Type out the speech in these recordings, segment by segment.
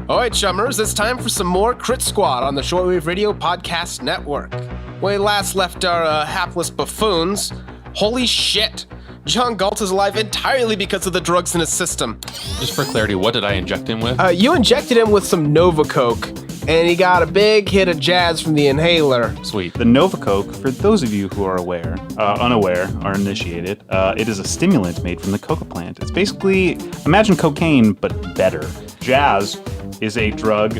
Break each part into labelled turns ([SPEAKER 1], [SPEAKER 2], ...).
[SPEAKER 1] All right, chummers, it's time for some more Crit Squad on the Shortwave Radio Podcast Network. When we last left our hapless buffoons, holy shit! John Galt is alive entirely because of the drugs in his system.
[SPEAKER 2] Just for clarity, what did I inject him with?
[SPEAKER 1] You injected him with some Nova Coke, and he got a big hit of jazz from the inhaler.
[SPEAKER 2] Sweet.
[SPEAKER 3] The Nova Coke, for those of you who are unaware, or initiated, it is a stimulant made from the coca plant. It's basically, imagine cocaine, but better. Jazz is a drug.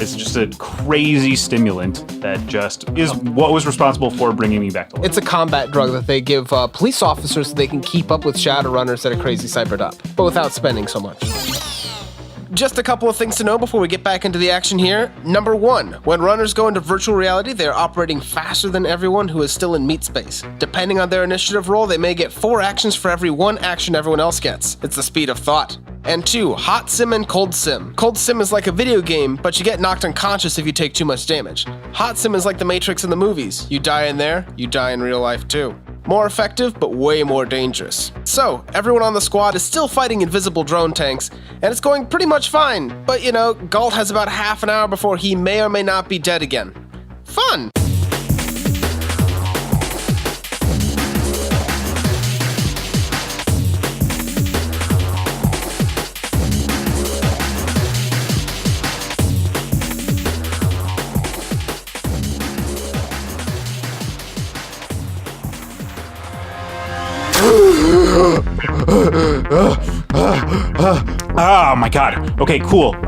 [SPEAKER 3] It's just a crazy stimulant that just is what was responsible for bringing me back to life.
[SPEAKER 1] It's a combat drug that they give police officers so they can keep up with Shadowrunners that are crazy cybered up, but without spending so much. Just a couple of things to know before we get back into the action here. Number 1, when runners go into virtual reality, they are operating faster than everyone who is still in meat space. Depending on their initiative roll, they may get 4 actions for every 1 action everyone else gets. It's the speed of thought. And 2, hot sim and cold sim. Cold sim is like a video game, but you get knocked unconscious if you take too much damage. Hot sim is like the Matrix in the movies. You die in there, you die in real life too. More effective, but way more dangerous. So, everyone on the squad is still fighting invisible drone tanks, and it's going pretty much fine. But you know, Galt has about half an hour before he may or may not be dead again. Fun!
[SPEAKER 3] Oh my god. Okay, cool.
[SPEAKER 1] Go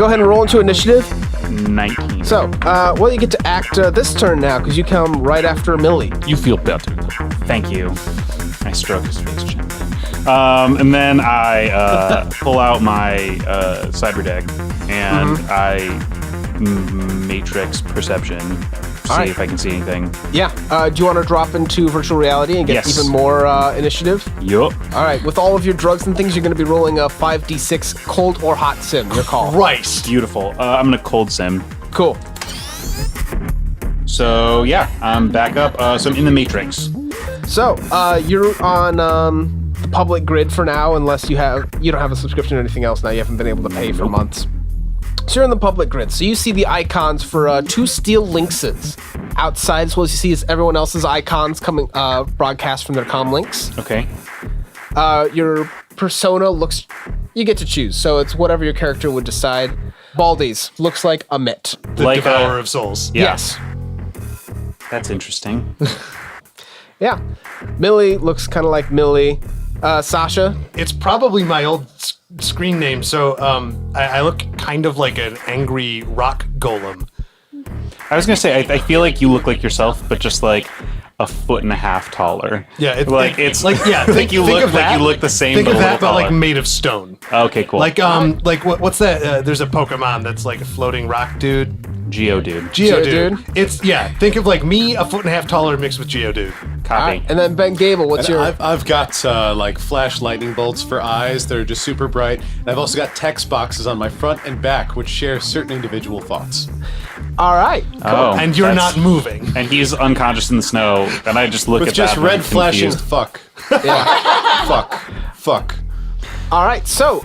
[SPEAKER 1] ahead and roll into initiative.
[SPEAKER 3] 19.
[SPEAKER 1] So, well, you get to act this turn now, because you come right after Millie.
[SPEAKER 2] You feel better.
[SPEAKER 3] Thank you. I stroke his face gently. And then I pull out my cyber deck and I matrix perception. See if I can see anything.
[SPEAKER 1] Yeah. Do you want to drop into virtual reality and get even more initiative?
[SPEAKER 3] Yup.
[SPEAKER 1] All right. With all of your drugs and things, you're going to be rolling a 5d6 cold or hot sim. Your call.
[SPEAKER 3] Christ. Beautiful. I'm going to cold sim.
[SPEAKER 1] Cool.
[SPEAKER 3] So, yeah, I'm back up. So I'm in the Matrix.
[SPEAKER 1] So, you're on the public grid for now, unless you don't have a subscription or anything else now. You haven't been able to pay for months. So you're in the public grid. So you see the icons for 2 steel lynxes. Outside, as well as you see is everyone else's icons coming broadcast from their comm links.
[SPEAKER 3] Okay.
[SPEAKER 1] Your persona looks... You get to choose, so it's whatever your character would decide. Baldy's looks like a mitt.
[SPEAKER 4] The Devourer of Souls.
[SPEAKER 3] Yeah.
[SPEAKER 1] Yes.
[SPEAKER 3] That's interesting.
[SPEAKER 1] Yeah. Millie looks kind of like Millie. Sasha?
[SPEAKER 4] It's probably my old screen name, so I look kind of like an angry rock golem.
[SPEAKER 3] I was going to say, I feel like you look like yourself, but just like a 1.5 feet taller.
[SPEAKER 4] Yeah,
[SPEAKER 3] Think you look the same.
[SPEAKER 4] Think
[SPEAKER 3] but
[SPEAKER 4] of that, but
[SPEAKER 3] taller.
[SPEAKER 4] like made of stone.
[SPEAKER 3] Okay, cool.
[SPEAKER 4] Like what's that? There's a Pokemon that's like a floating rock dude.
[SPEAKER 3] Geodude.
[SPEAKER 4] Geodude. It's think of like me, a 1.5 feet taller mixed with Geodude.
[SPEAKER 3] Copy.
[SPEAKER 1] Right. And then Ben Gable, what's your...
[SPEAKER 5] I've got like flash lightning bolts for eyes. They're just super bright. And I've also got text boxes on my front and back, which share certain individual thoughts.
[SPEAKER 1] All right. Cool.
[SPEAKER 3] Oh,
[SPEAKER 4] and you're not moving.
[SPEAKER 3] And he's unconscious in the snow, and I just look
[SPEAKER 5] With
[SPEAKER 3] at
[SPEAKER 5] just
[SPEAKER 3] that.
[SPEAKER 5] red flashing
[SPEAKER 3] confused.
[SPEAKER 5] fuck.
[SPEAKER 1] Yeah.
[SPEAKER 5] Fuck.
[SPEAKER 1] All right. So,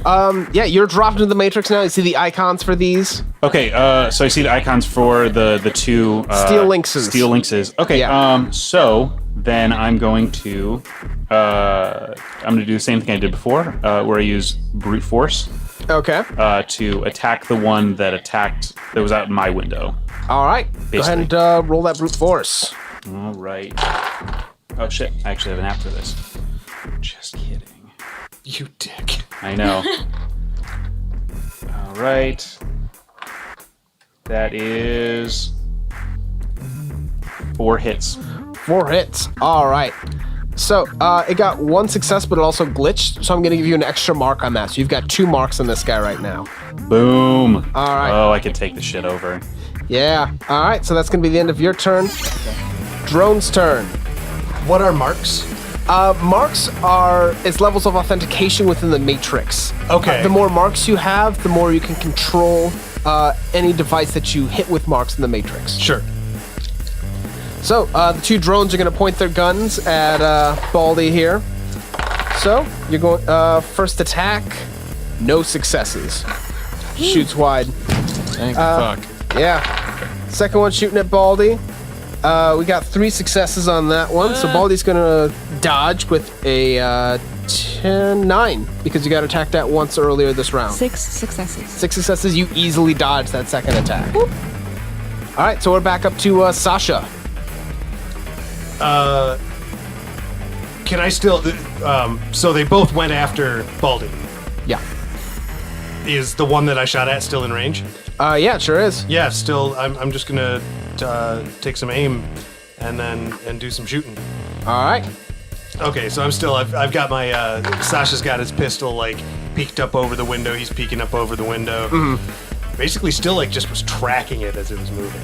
[SPEAKER 1] you're dropped into the Matrix now. You see the icons for these.
[SPEAKER 3] Okay, so I see the icons for the 2
[SPEAKER 1] steel lynxes.
[SPEAKER 3] Steel lynxes. Okay,
[SPEAKER 1] Yeah.
[SPEAKER 3] So then I'm going to do the same thing I did before, where I use brute force.
[SPEAKER 1] Okay.
[SPEAKER 3] To attack the one that was out my window.
[SPEAKER 1] All right. Go ahead and roll that brute force.
[SPEAKER 3] All right. Oh shit! I actually have an app for this. Just kidding.
[SPEAKER 4] You dick.
[SPEAKER 3] I know. All right. That is 4 hits.
[SPEAKER 1] 4 hits. All right. So, it got 1 success, but it also glitched, so I'm going to give you an extra mark on that. So you've got 2 marks on this guy right now.
[SPEAKER 3] Boom.
[SPEAKER 1] All right.
[SPEAKER 3] Oh, I can take the shit over.
[SPEAKER 1] Yeah. All right, so that's going to be the end of your turn. Drone's turn.
[SPEAKER 4] What are marks?
[SPEAKER 1] Marks it's levels of authentication within the Matrix.
[SPEAKER 4] Okay.
[SPEAKER 1] The more marks you have, the more you can control any device that you hit with marks in the Matrix.
[SPEAKER 4] Sure.
[SPEAKER 1] So, the 2 drones are going to point their guns at Baldy here. So, you're going, first attack, no successes. Shoots wide.
[SPEAKER 2] Thank fuck.
[SPEAKER 1] Yeah. Second one shooting at Baldy. We got 3 successes on that one, so Baldy's gonna dodge with a 9 because you got attacked at once earlier this round.
[SPEAKER 6] 6 successes.
[SPEAKER 1] 6 successes, you easily dodge that second attack. All right, so we're back up to Sasha.
[SPEAKER 4] Can I still? So they both went after Baldy.
[SPEAKER 1] Yeah.
[SPEAKER 4] Is the one that I shot at still in range?
[SPEAKER 1] Yeah, it sure is.
[SPEAKER 4] Yeah, still. I'm just gonna take some aim, and do some shooting.
[SPEAKER 1] All right.
[SPEAKER 4] Okay, so I've got my Sasha's got his pistol like peeked up over the window. He's peeking up over the window. Basically, still like just was tracking it as it was moving.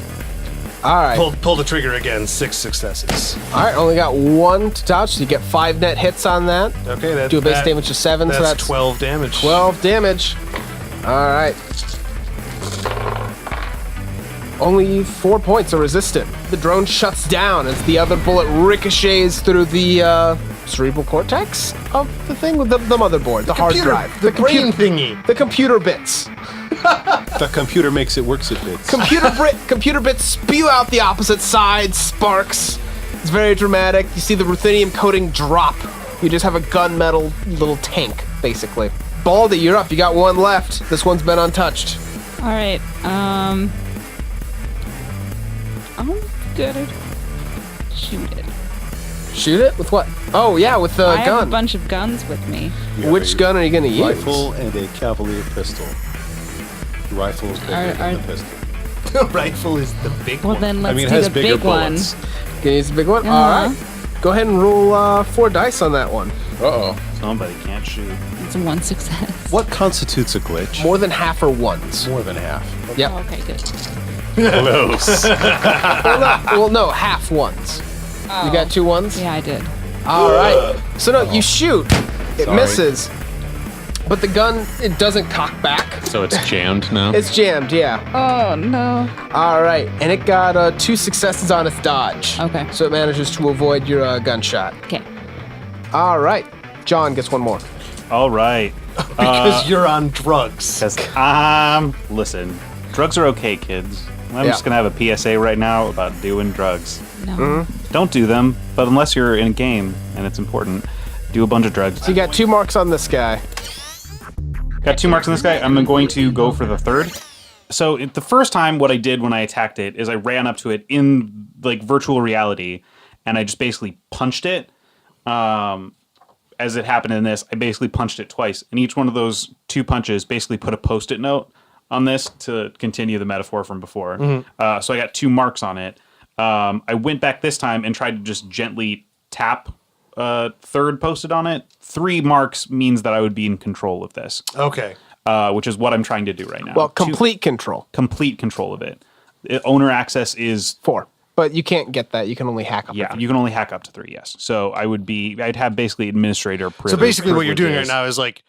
[SPEAKER 1] All right.
[SPEAKER 4] Pull the trigger again. 6 successes.
[SPEAKER 1] All right, only got 1 to dodge, so you get 5 net hits on that.
[SPEAKER 4] Okay, that's
[SPEAKER 1] Do a base damage of 7, so that's
[SPEAKER 4] 12 damage.
[SPEAKER 1] 12 damage. All right. Only 4 points are resistant. The drone shuts down as the other bullet ricochets through the cerebral cortex of the thing with the motherboard, the hard drive,
[SPEAKER 4] the brain thingy,
[SPEAKER 1] the computer bits.
[SPEAKER 5] The computer makes it works at bits.
[SPEAKER 1] Computer bits spew out the opposite side, sparks. It's very dramatic. You see the ruthenium coating drop. You just have a gunmetal little tank, basically. Baldy, you're up. You got 1 left. This one's been untouched.
[SPEAKER 6] All right. I'm gonna shoot it.
[SPEAKER 1] Shoot it? With what? Oh, yeah, with the
[SPEAKER 6] I
[SPEAKER 1] gun.
[SPEAKER 6] have a bunch of guns with me.
[SPEAKER 5] You have
[SPEAKER 1] Which
[SPEAKER 5] a
[SPEAKER 1] gun are you going to use?
[SPEAKER 5] Rifle and a cavalier pistol. The rifle is bigger than the pistol.
[SPEAKER 4] The rifle is the big
[SPEAKER 6] Well,
[SPEAKER 4] one.
[SPEAKER 6] then let's
[SPEAKER 5] it
[SPEAKER 6] do
[SPEAKER 5] has
[SPEAKER 6] the
[SPEAKER 5] bigger
[SPEAKER 6] big one.
[SPEAKER 5] bullets.
[SPEAKER 1] Can you use the big one?
[SPEAKER 6] Uh-huh.
[SPEAKER 1] All right. Go ahead and roll 4 dice on that one.
[SPEAKER 5] Uh-oh.
[SPEAKER 3] Somebody can't shoot.
[SPEAKER 6] It's 1 success.
[SPEAKER 5] What constitutes a glitch?
[SPEAKER 1] More than half are ones.
[SPEAKER 5] More than half.
[SPEAKER 1] Yep.
[SPEAKER 6] Oh, okay, good.
[SPEAKER 3] Close.
[SPEAKER 1] Well, no, half ones. You got 2 ones?
[SPEAKER 6] Yeah, I did.
[SPEAKER 1] All right. So, no, you shoot. It
[SPEAKER 5] Sorry.
[SPEAKER 1] misses. But the gun, it doesn't cock back.
[SPEAKER 2] So it's jammed now?
[SPEAKER 1] It's jammed, yeah.
[SPEAKER 6] Oh, no.
[SPEAKER 1] All right. And it got 2 successes on its dodge.
[SPEAKER 6] Okay.
[SPEAKER 1] So it manages to avoid your gunshot.
[SPEAKER 6] Okay.
[SPEAKER 1] All right. John gets 1 more.
[SPEAKER 3] All right.
[SPEAKER 4] Because you're on drugs.
[SPEAKER 3] Because listen, drugs are okay, kids. I'm
[SPEAKER 1] Yeah.
[SPEAKER 3] just gonna have a PSA right now about doing drugs.
[SPEAKER 6] No.
[SPEAKER 3] Don't do them, but unless you're in a game and it's important, do a bunch of drugs.
[SPEAKER 1] So you got 2 marks on this guy.
[SPEAKER 3] Got 2 marks on this guy. I'm going to go for the 3rd. So the first time, what I did when I attacked it is I ran up to it in like virtual reality, and I just basically punched it. As it happened in this, I basically punched it twice, and each one of those 2 punches basically put a Post-it note on this to continue the metaphor from before. So I got 2 marks on it. I went back this time and tried to just gently tap 3rd Post-it on it. 3 marks means that I would be in control of this.
[SPEAKER 4] Okay.
[SPEAKER 3] Which is what I'm trying to do right now.
[SPEAKER 1] Well, complete control.
[SPEAKER 3] Complete control of it. Owner access is
[SPEAKER 1] 4. But you can't get that. You can only hack up.
[SPEAKER 3] yeah. You can only hack up to 3. Yes. So I'd have basically administrator privilege.
[SPEAKER 4] So basically, what you're doing right
[SPEAKER 3] privileges.
[SPEAKER 4] now is like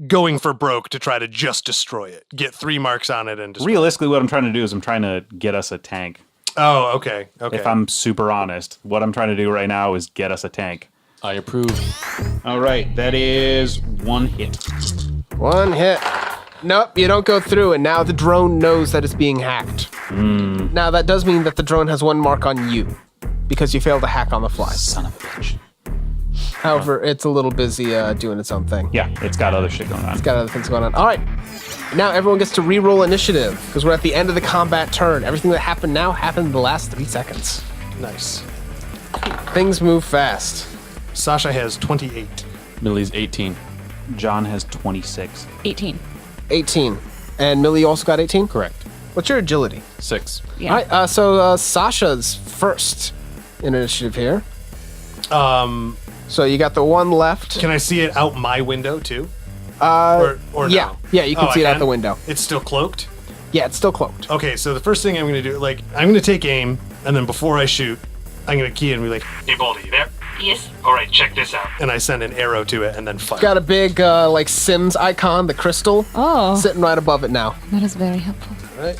[SPEAKER 4] going for broke to try to just destroy it. Get 3 marks on it and destroy
[SPEAKER 3] Realistically, what I'm trying to do is I'm trying to get us a tank.
[SPEAKER 4] Oh, okay. Okay.
[SPEAKER 3] If I'm super honest, what I'm trying to do right now is get us a tank.
[SPEAKER 2] I approve.
[SPEAKER 3] All right, that is 1 hit.
[SPEAKER 1] 1 hit. Nope, you don't go through, and now the drone knows that it's being hacked. Now, that does mean that the drone has 1 mark on you, because you failed to hack on the fly.
[SPEAKER 3] Son of a bitch.
[SPEAKER 1] However, it's a little busy doing its own thing.
[SPEAKER 3] Yeah, it's got other shit going on.
[SPEAKER 1] It's got other things going on. All right. Now everyone gets to re-roll initiative, because we're at the end of the combat turn. Everything that happened now happened in the last 3 seconds.
[SPEAKER 4] Nice.
[SPEAKER 1] Things move fast.
[SPEAKER 4] Sasha has 28.
[SPEAKER 2] Millie's 18.
[SPEAKER 3] John has 26.
[SPEAKER 6] 18.
[SPEAKER 1] 18. And Millie also got 18?
[SPEAKER 2] Correct.
[SPEAKER 1] What's your agility?
[SPEAKER 2] 6.
[SPEAKER 6] Yeah.
[SPEAKER 1] All right, so Sasha's first in initiative here. So you got the 1 left.
[SPEAKER 4] Can I see it out my window too? Or
[SPEAKER 1] Yeah,
[SPEAKER 4] no?
[SPEAKER 1] yeah, you can
[SPEAKER 4] Oh,
[SPEAKER 1] see
[SPEAKER 4] I
[SPEAKER 1] it out the window.
[SPEAKER 4] It's still cloaked?
[SPEAKER 1] Yeah, it's still cloaked.
[SPEAKER 4] Okay, so the first thing I'm going to do, like, I'm going to take aim, and then before I shoot, I'm going to key in and be like, hey, Baldy, you there?
[SPEAKER 6] Yes.
[SPEAKER 4] All right, check this out. And I send an arrow to it and then fire.
[SPEAKER 1] Got a big, like, Sims icon, the crystal,
[SPEAKER 6] Oh,
[SPEAKER 1] sitting right above it now.
[SPEAKER 6] that is very helpful.
[SPEAKER 1] Right.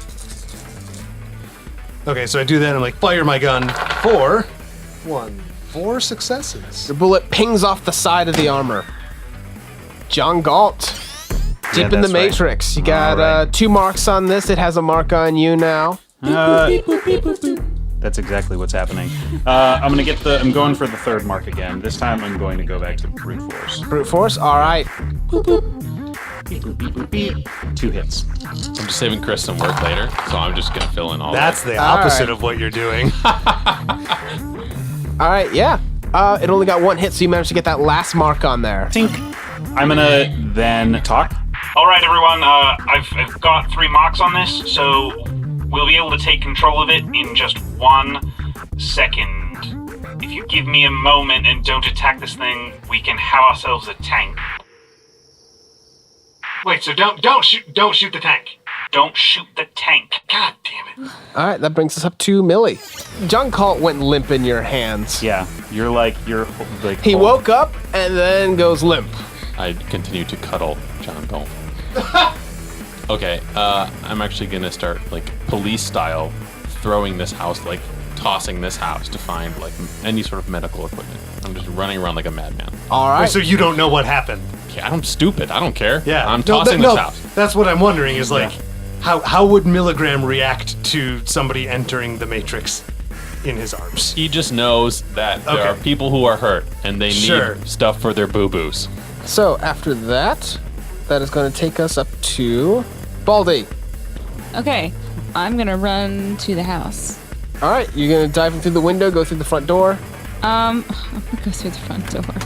[SPEAKER 4] Okay, so I do that, and I'm like, fire my gun for 4 successes.
[SPEAKER 1] Your bullet pings off the side of the armor. John Galt. Deep in the
[SPEAKER 3] that's right.
[SPEAKER 1] Matrix. You got
[SPEAKER 3] All right.
[SPEAKER 1] 2 marks on this. It has a mark on you now.
[SPEAKER 3] That's exactly what's happening. I'm going for the 3rd mark again. This time I'm going to go back to brute force.
[SPEAKER 1] Brute force. All right.
[SPEAKER 3] Beep, boop, beep, boop, beep. 2 hits.
[SPEAKER 2] I'm just saving Chris some work later, so I'm just gonna fill in all
[SPEAKER 4] That's
[SPEAKER 2] that.
[SPEAKER 4] the opposite
[SPEAKER 1] right.
[SPEAKER 4] of what you're doing.
[SPEAKER 1] All right. Yeah. It only got 1 hit, so you managed to get that last mark on there.
[SPEAKER 3] Tink. I'm gonna then talk.
[SPEAKER 7] All right, everyone. I've got 3 marks on this, so we'll be able to take control of it in just 1 second. If you give me a moment and don't attack this thing, we can have ourselves a tank. Wait, so don't shoot the tank. Don't shoot the tank. God damn it.
[SPEAKER 1] All right. That brings us up to Millie. John Colt went limp in your hands.
[SPEAKER 3] Yeah, you're like.
[SPEAKER 1] He woke up and then goes limp.
[SPEAKER 2] I continue to cuddle John Galt. Okay, I'm actually gonna start, like, police style, throwing this house, like, tossing this house to find, like, any sort of medical equipment. I'm just running around like a madman.
[SPEAKER 1] All right.
[SPEAKER 4] So you don't know what happened.
[SPEAKER 2] Yeah, I'm stupid. I don't care.
[SPEAKER 4] Yeah.
[SPEAKER 2] I'm
[SPEAKER 4] No,
[SPEAKER 2] tossing this house.
[SPEAKER 4] That's what I'm wondering is like, how would Milligram react to somebody entering the Matrix in his arms?
[SPEAKER 2] He just knows that there are
[SPEAKER 4] Okay.
[SPEAKER 2] people who are hurt and they need
[SPEAKER 4] Sure.
[SPEAKER 2] stuff for their boo-boos.
[SPEAKER 1] So after that, that is going to take us up to Baldy.
[SPEAKER 6] Okay, I'm gonna run to the house.
[SPEAKER 1] All right, you're going to dive in through the window, go through the front door.
[SPEAKER 6] I'm gonna go through the front door. I'm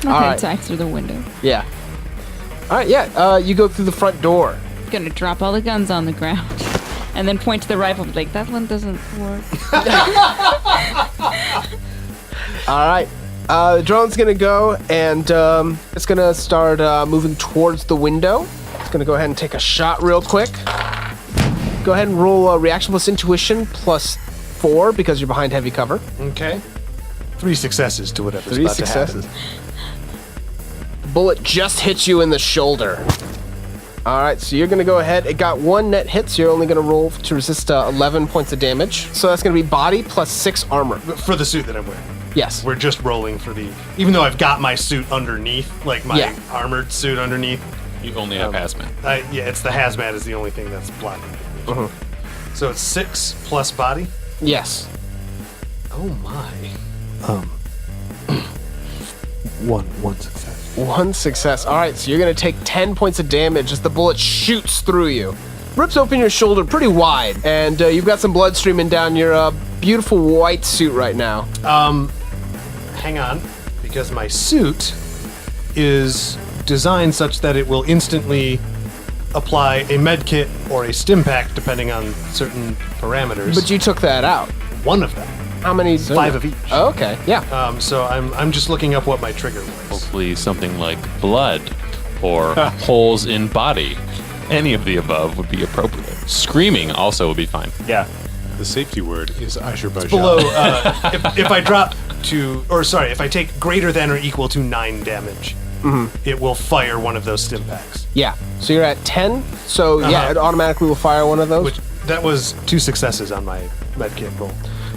[SPEAKER 6] not
[SPEAKER 1] All
[SPEAKER 6] gonna
[SPEAKER 1] right.
[SPEAKER 6] dive through the window.
[SPEAKER 1] Yeah. All right, yeah. You go through the front door.
[SPEAKER 6] Gonna drop all the guns on the ground. And then point to the rifle, like, that one doesn't work.
[SPEAKER 1] All right. The drone's going to go, and it's going to start moving towards the window. It's going to go ahead and take a shot real quick. Go ahead and roll a reaction plus intuition plus 4 because you're behind heavy cover.
[SPEAKER 4] Okay. 3 successes to whatever's
[SPEAKER 1] 3
[SPEAKER 4] about
[SPEAKER 1] successes.
[SPEAKER 4] to happen.
[SPEAKER 1] The bullet just hits you in the shoulder. All right, so you're going to go ahead. It got 1 net hit, so you're only going to roll to resist 11 points of damage. So that's going to be body plus 6 armor.
[SPEAKER 4] For the suit that I'm wearing.
[SPEAKER 1] Yes.
[SPEAKER 4] We're just rolling for the... Even though I've got my suit underneath, like my
[SPEAKER 1] Yeah.
[SPEAKER 4] armored suit underneath.
[SPEAKER 2] You only have hazmat.
[SPEAKER 4] Yeah, it's the hazmat is the only thing that's blocking it. So it's 6 plus body?
[SPEAKER 1] Yes.
[SPEAKER 4] Oh my. One success.
[SPEAKER 1] 1 success. All right, so you're going to take 10 points of damage as the bullet shoots through you. Rips open your shoulder pretty wide, and you've got some blood streaming down your beautiful white suit right now.
[SPEAKER 4] Hang on, because my suit is designed such that it will instantly apply a med kit or a stim pack depending on certain parameters.
[SPEAKER 1] But you took that out.
[SPEAKER 4] One of them.
[SPEAKER 1] How many?
[SPEAKER 4] 5 of each.
[SPEAKER 1] Oh, okay, yeah.
[SPEAKER 4] So I'm just looking up what my trigger was.
[SPEAKER 2] Hopefully something like blood or holes in body. Any of the above would be appropriate. Screaming also would be fine.
[SPEAKER 3] Yeah.
[SPEAKER 5] The safety word is Azerbaijan.
[SPEAKER 4] Below, if I drop to, or sorry, if I take greater than or equal to 9 damage, it will fire one of those stim packs.
[SPEAKER 1] Yeah. So you're at 10. So yeah, it automatically will fire one of those.
[SPEAKER 4] Which that was 2 successes on my med kit roll.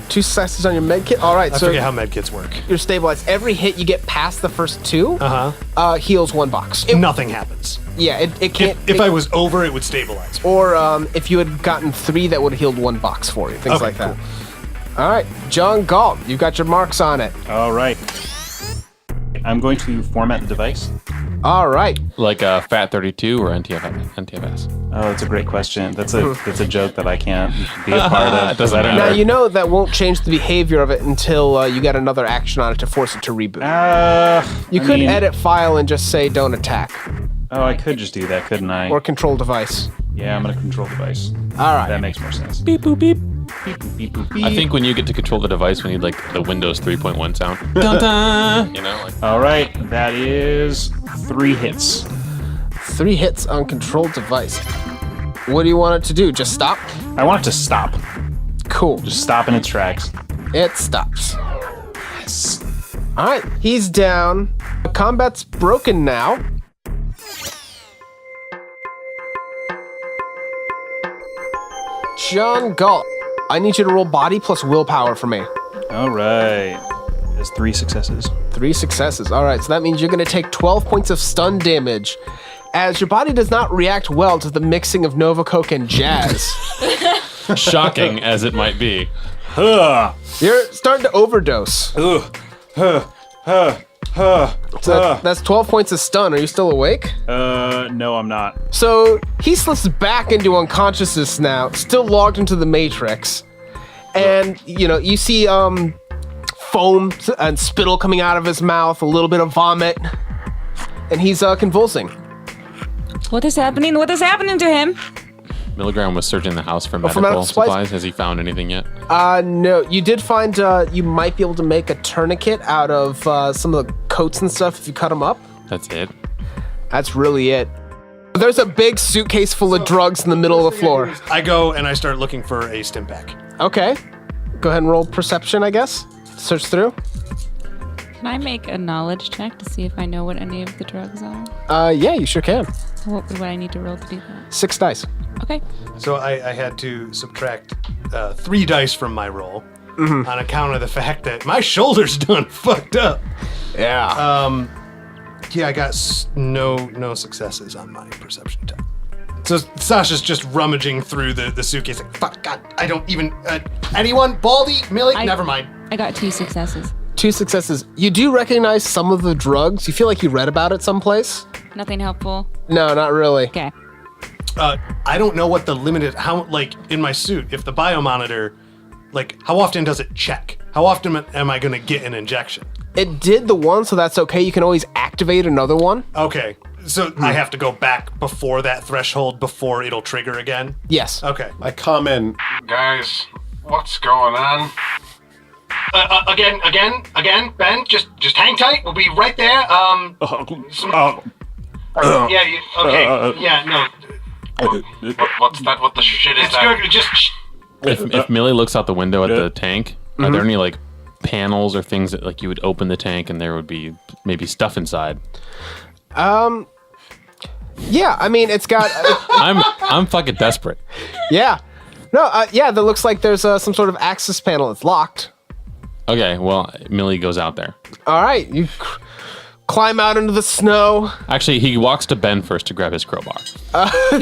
[SPEAKER 1] 2 successes on your med kit. All right,
[SPEAKER 4] I
[SPEAKER 1] so
[SPEAKER 4] forget how med kits work.
[SPEAKER 1] you're stabilized. Every hit you get past the first 2 heals 1 box.
[SPEAKER 4] Nothing happens.
[SPEAKER 1] Yeah, it can't.
[SPEAKER 4] If I was over, it would stabilize.
[SPEAKER 1] Or if you had gotten 3, that would have healed 1 box for you. Things
[SPEAKER 4] Okay,
[SPEAKER 1] like that. All right, John Galt, you've got your marks on it.
[SPEAKER 3] All right. I'm going to format the device.
[SPEAKER 1] All right.
[SPEAKER 2] Like FAT32 or NTFS?
[SPEAKER 3] Oh, that's a great question. That's a joke that I can't be a part of.
[SPEAKER 2] Doesn't
[SPEAKER 3] I don't
[SPEAKER 1] Now
[SPEAKER 2] matter.
[SPEAKER 3] know.
[SPEAKER 1] you know that won't change the behavior of it until you get another action on it to force it to reboot. You
[SPEAKER 3] I
[SPEAKER 1] could
[SPEAKER 3] mean-
[SPEAKER 1] edit file and just say don't attack
[SPEAKER 3] Oh, I could just do that, couldn't I?
[SPEAKER 1] or control device.
[SPEAKER 3] Yeah, I'm gonna control device.
[SPEAKER 1] All right.
[SPEAKER 3] That makes more sense.
[SPEAKER 2] Beep boop beep.
[SPEAKER 3] Beep, boop, beep, boop, beep.
[SPEAKER 2] I think when you get to control the device, we need like the Windows 3.1 sound. Dun dun. You know, like
[SPEAKER 3] All right, that is 3 hits.
[SPEAKER 1] 3 hits on control device. What do you want it to do? Just stop?
[SPEAKER 3] I want it to stop.
[SPEAKER 1] Cool.
[SPEAKER 3] Just stop in its tracks.
[SPEAKER 1] It stops. All right, he's down. Combat's broken now. John Galt, I need you to roll body plus willpower for me.
[SPEAKER 3] All right. There's 3 successes.
[SPEAKER 1] 3 successes. All right, so that means you're going to take 12 points of stun damage as your body does not react well to the mixing of Nova Coke and jazz.
[SPEAKER 2] Shocking as it might be.
[SPEAKER 1] You're starting to overdose. So that's 12 points of stun. Are you still awake?
[SPEAKER 3] No, I'm not.
[SPEAKER 1] So he slips back into unconsciousness now, still logged into the Matrix. And, you see foam and spittle coming out of his mouth, a little bit of vomit. And he's convulsing.
[SPEAKER 6] What is happening? What is happening to him?
[SPEAKER 2] Milligram was searching the house for
[SPEAKER 1] for
[SPEAKER 2] medical
[SPEAKER 1] medical supplies?
[SPEAKER 2] supplies. Has he found anything yet?
[SPEAKER 1] No. You did find you might be able to make a tourniquet out of some of the coats and stuff if you cut them up.
[SPEAKER 2] That's it.
[SPEAKER 1] That's really it. There's a big suitcase full of drugs in the middle of the floor.
[SPEAKER 4] I go and I start looking for a stim pack.
[SPEAKER 1] Okay. Go ahead and roll perception, I guess. Search through.
[SPEAKER 6] Can I make a knowledge check to see if I know what any of the drugs are?
[SPEAKER 1] Yeah, you sure can.
[SPEAKER 6] What would I need to roll to do that?
[SPEAKER 1] 6 dice.
[SPEAKER 6] Okay.
[SPEAKER 4] So I had to subtract 3 dice from my roll on account of the fact that my shoulder's done fucked up.
[SPEAKER 1] Yeah.
[SPEAKER 4] Yeah, I got no successes on my perception test. So Sasha's just rummaging through the suitcase like, fuck, God, I don't even... anyone? Baldy? Millie? Never mind.
[SPEAKER 6] I got 2 successes.
[SPEAKER 1] 2 successes. You do recognize some of the drugs. You feel like you read about it someplace?
[SPEAKER 6] Nothing helpful.
[SPEAKER 1] No, not really.
[SPEAKER 6] Okay.
[SPEAKER 4] I don't know what the limit is. How, in my suit, if the biomonitor, how often does it check? How often am I going to get an injection?
[SPEAKER 1] It did the one, so that's okay. You can always activate another one.
[SPEAKER 4] Okay. So I have to go back before that threshold before it'll trigger again?
[SPEAKER 1] Yes.
[SPEAKER 4] Okay.
[SPEAKER 5] I comment.
[SPEAKER 8] Guys, what's going on?
[SPEAKER 7] Again, Ben, just hang tight. We'll be right there.
[SPEAKER 8] What's that? What the shit is that?
[SPEAKER 2] If Millie looks out the window at the tank, are there any panels or things that you would open the tank and there would be maybe stuff inside?
[SPEAKER 1] Yeah, I mean, it's got...
[SPEAKER 2] I'm fucking desperate.
[SPEAKER 1] yeah. No, yeah, that looks like there's some sort of access panel. It's locked.
[SPEAKER 2] Okay, well, Millie goes out there.
[SPEAKER 1] All right, you climb out into the snow.
[SPEAKER 2] Actually, he walks to Ben first to grab his crowbar.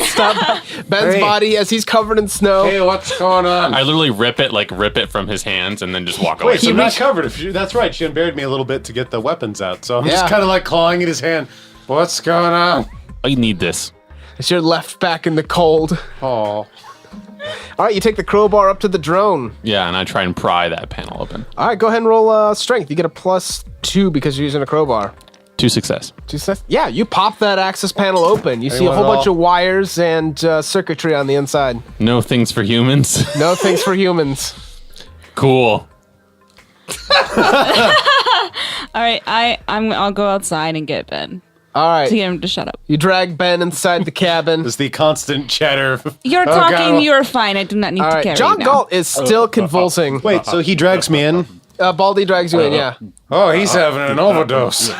[SPEAKER 1] Stop Ben's body as he's covered in snow.
[SPEAKER 5] Hey, what's going on?
[SPEAKER 2] I literally rip it from his hands and then just walk away.
[SPEAKER 5] Wait, so I'm not covered. That's right. She unburied me a little bit to get the weapons out. So I'm just
[SPEAKER 1] Yeah.
[SPEAKER 5] kind of clawing at his hand. What's going on?
[SPEAKER 2] I need this.
[SPEAKER 1] As you're left back in the cold.
[SPEAKER 5] Oh.
[SPEAKER 1] All right, you take the crowbar up to the drone.
[SPEAKER 2] Yeah, and I try and pry that panel open.
[SPEAKER 1] All right, go ahead and roll strength. You get a +2 because you're using a crowbar.
[SPEAKER 2] 2 success.
[SPEAKER 1] 2 success? Yeah, you pop that access panel open. You see a
[SPEAKER 5] Anyone
[SPEAKER 1] whole
[SPEAKER 5] at
[SPEAKER 1] bunch
[SPEAKER 5] all?
[SPEAKER 1] of wires and circuitry on the inside.
[SPEAKER 2] No things for humans.
[SPEAKER 1] No things for humans.
[SPEAKER 2] Cool.
[SPEAKER 6] All right. I'll go outside and get Ben
[SPEAKER 1] All right,
[SPEAKER 6] to get him to shut up.
[SPEAKER 1] you drag Ben inside the cabin.
[SPEAKER 5] There's the constant chatter.
[SPEAKER 6] You're
[SPEAKER 5] Oh,
[SPEAKER 6] talking.
[SPEAKER 5] God.
[SPEAKER 6] You're fine. I do not need
[SPEAKER 1] All
[SPEAKER 6] to
[SPEAKER 1] right,
[SPEAKER 6] carry
[SPEAKER 1] John
[SPEAKER 6] you now.
[SPEAKER 1] Galt is still convulsing.
[SPEAKER 5] Wait, so he drags me in?
[SPEAKER 1] Baldy drags you in, yeah.
[SPEAKER 5] Oh, he's having an overdose.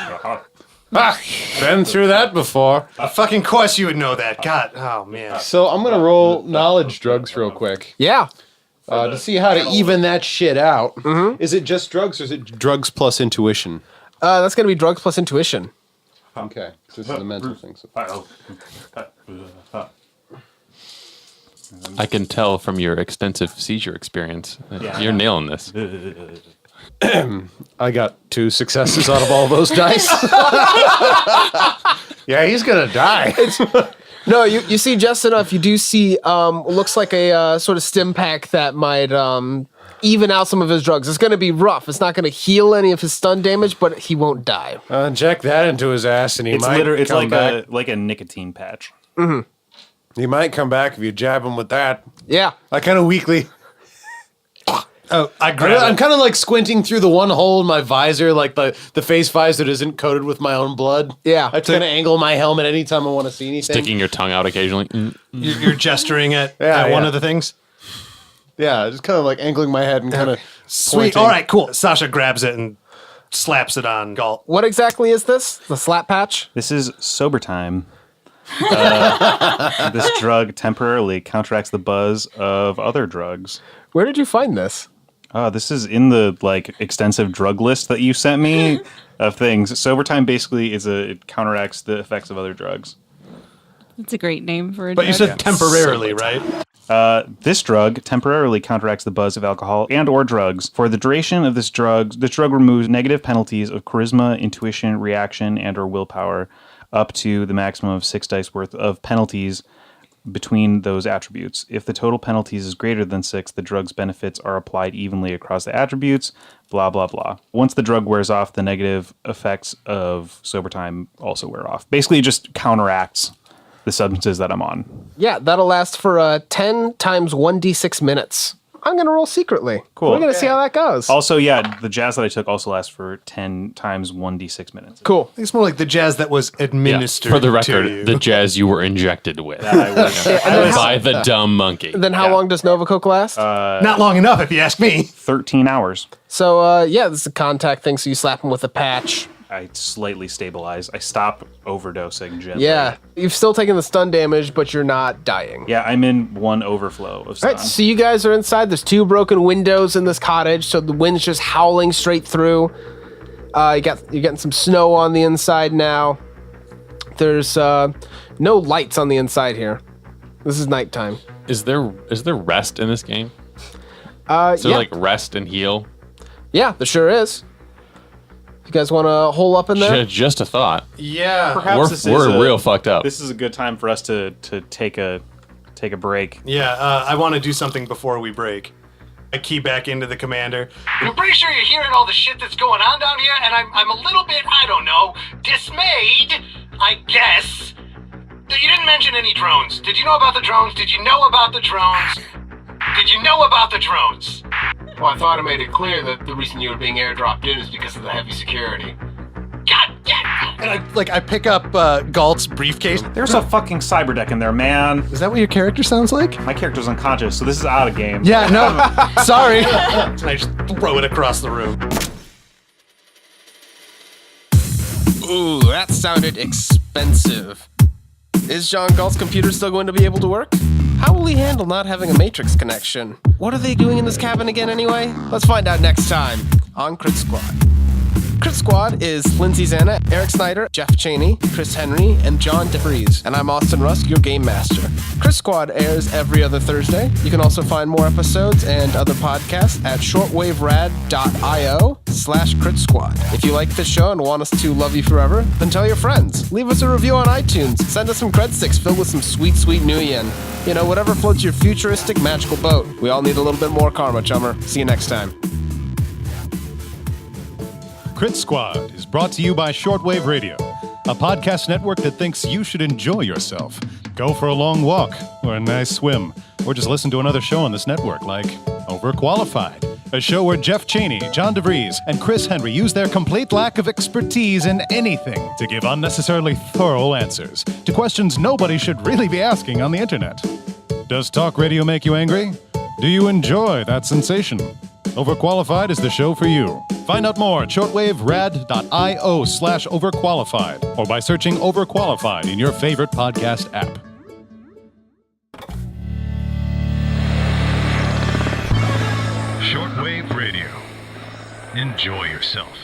[SPEAKER 5] Been through that before.
[SPEAKER 4] Fucking course you would know that. God, oh man.
[SPEAKER 5] So I'm going to roll knowledge drugs real quick
[SPEAKER 1] Yeah.
[SPEAKER 5] to see how to even that shit out. Is it just drugs or is it drugs plus intuition?
[SPEAKER 1] That's going to be drugs plus intuition.
[SPEAKER 5] Okay, so this is a mental thing. So.
[SPEAKER 2] I can tell from your extensive seizure experience that you're nailing this.
[SPEAKER 5] I got 2 successes out of all those dice. Yeah, he's gonna die.
[SPEAKER 1] No, you see just enough. You do see looks like a sort of stim pack that might even out some of his drugs. It's going to be rough. It's not going to heal any of his stun damage, but he won't die.
[SPEAKER 5] Inject that into his ass, and he might
[SPEAKER 3] It's
[SPEAKER 5] come back.
[SPEAKER 3] like a nicotine patch.
[SPEAKER 5] He might come back if you jab him with that.
[SPEAKER 1] Yeah.
[SPEAKER 5] I kind of weakly.
[SPEAKER 4] Oh, I grab
[SPEAKER 5] I'm
[SPEAKER 4] it.
[SPEAKER 5] kind of squinting through the one hole in my visor, the face visor that isn't coated with my own blood.
[SPEAKER 1] Yeah.
[SPEAKER 5] I kind of angle my helmet anytime I want to see anything.
[SPEAKER 2] Sticking your tongue out occasionally.
[SPEAKER 4] You're gesturing at
[SPEAKER 5] Yeah,
[SPEAKER 4] one
[SPEAKER 5] yeah.
[SPEAKER 4] of the things.
[SPEAKER 5] Yeah, just kind of angling my head and kind of
[SPEAKER 4] Sweet. All right, cool. Sasha grabs it and slaps it on Galt.
[SPEAKER 1] What exactly is this? The slap patch?
[SPEAKER 3] This is sober time. This drug temporarily counteracts the buzz of other drugs.
[SPEAKER 1] Where did you find this?
[SPEAKER 3] This is in the extensive drug list that you sent me of things. Sober time basically it counteracts the effects of other drugs.
[SPEAKER 6] That's a great name for a
[SPEAKER 4] But
[SPEAKER 6] drug.
[SPEAKER 4] you said temporarily, right?
[SPEAKER 3] This drug temporarily counteracts the buzz of alcohol and or drugs. For the duration of this drug removes negative penalties of charisma, intuition, reaction, and or willpower up to the maximum of 6 dice worth of penalties between those attributes. If the total penalties is greater than 6, the drug's benefits are applied evenly across the attributes, blah, blah, blah. Once the drug wears off, the negative effects of sober time also wear off. Basically, it just counteracts the substances that I'm on.
[SPEAKER 1] Yeah, that'll last for 10 times 1d6 minutes. I'm going to roll secretly.
[SPEAKER 3] Cool.
[SPEAKER 1] We're going to see how that goes.
[SPEAKER 3] Also, yeah, the jazz that I took also lasts for 10 times 1d6 minutes.
[SPEAKER 1] Cool.
[SPEAKER 4] It's more like the jazz that was administered
[SPEAKER 2] For the
[SPEAKER 4] to
[SPEAKER 2] record,
[SPEAKER 4] you.
[SPEAKER 2] the jazz you were injected with
[SPEAKER 1] then
[SPEAKER 2] by the dumb monkey.
[SPEAKER 1] Then how long does Nova Coke last?
[SPEAKER 4] Not long enough, if you ask me.
[SPEAKER 3] 13 hours.
[SPEAKER 1] So, yeah, this is a contact thing, so you slap him with a patch.
[SPEAKER 3] I slightly stabilize. I stop overdosing gently.
[SPEAKER 1] Yeah, you've still taken the stun damage, but you're not dying.
[SPEAKER 3] Yeah, I'm in one overflow of stun.
[SPEAKER 1] All right, so you guys are inside. There's 2 broken windows in this cottage, so the wind's just howling straight through. You're getting some snow on the inside now. There's no lights on the inside here. This is nighttime.
[SPEAKER 2] Is there rest in this game?
[SPEAKER 1] Yeah.
[SPEAKER 2] Like rest and heal?
[SPEAKER 1] Yeah, there sure is. You guys want to hole up in there?
[SPEAKER 2] Just a thought.
[SPEAKER 4] Yeah.
[SPEAKER 3] Perhaps
[SPEAKER 2] We're real fucked up.
[SPEAKER 3] This is a good time for us to take a break.
[SPEAKER 4] Yeah, I want to do something before we break. I key back into the commander.
[SPEAKER 9] I'm pretty sure you're hearing all the shit that's going on down here, and I'm a little bit, I don't know, dismayed, I guess. You didn't mention any drones. Did you know about the drones? Did you know about the drones? Did you know about the drones?
[SPEAKER 1] Well, I thought I made it clear that the reason you were being airdropped in is because of the heavy security.
[SPEAKER 9] God damn.
[SPEAKER 4] And I pick up Galt's briefcase.
[SPEAKER 3] There's a fucking cyber deck in there, man.
[SPEAKER 4] Is that what your character sounds like?
[SPEAKER 3] My character's unconscious, so this is out of game.
[SPEAKER 4] Yeah, no, sorry. And I just throw it across the room.
[SPEAKER 1] Ooh, that sounded expensive. Is John Galt's computer still going to be able to work? How will he handle not having a matrix connection? What are they doing in this cabin again anyway? Let's find out next time on Crit Squad. Crit Squad is Lindsay Zanna, Eric Snyder, Jeff Cheney, Chris Henry, and John DeVries. And I'm Austin Rusk, your game master. Crit Squad airs every other Thursday. You can also find more episodes and other podcasts at shortwaverad.io/Crit Squad. If you like this show and want us to love you forever, then tell your friends. Leave us a review on iTunes. Send us some cred sticks filled with some sweet, sweet new yen. You know, whatever floats your futuristic magical boat. We all need a little bit more karma, chummer. See you next time.
[SPEAKER 10] Crit Squad is brought to you by Shortwave Radio, a podcast network that thinks you should enjoy yourself. Go for a long walk, or a nice swim, or just listen to another show on this network like Overqualified, a show where Jeff Cheney, John DeVries, and Chris Henry use their complete lack of expertise in anything to give unnecessarily thorough answers to questions nobody should really be asking on the internet. Does talk radio make you angry? Do you enjoy that sensation? Overqualified is the show for you. Find out more at shortwaverad.io/overqualified or by searching Overqualified in your favorite podcast app. Shortwave Radio. Enjoy yourself.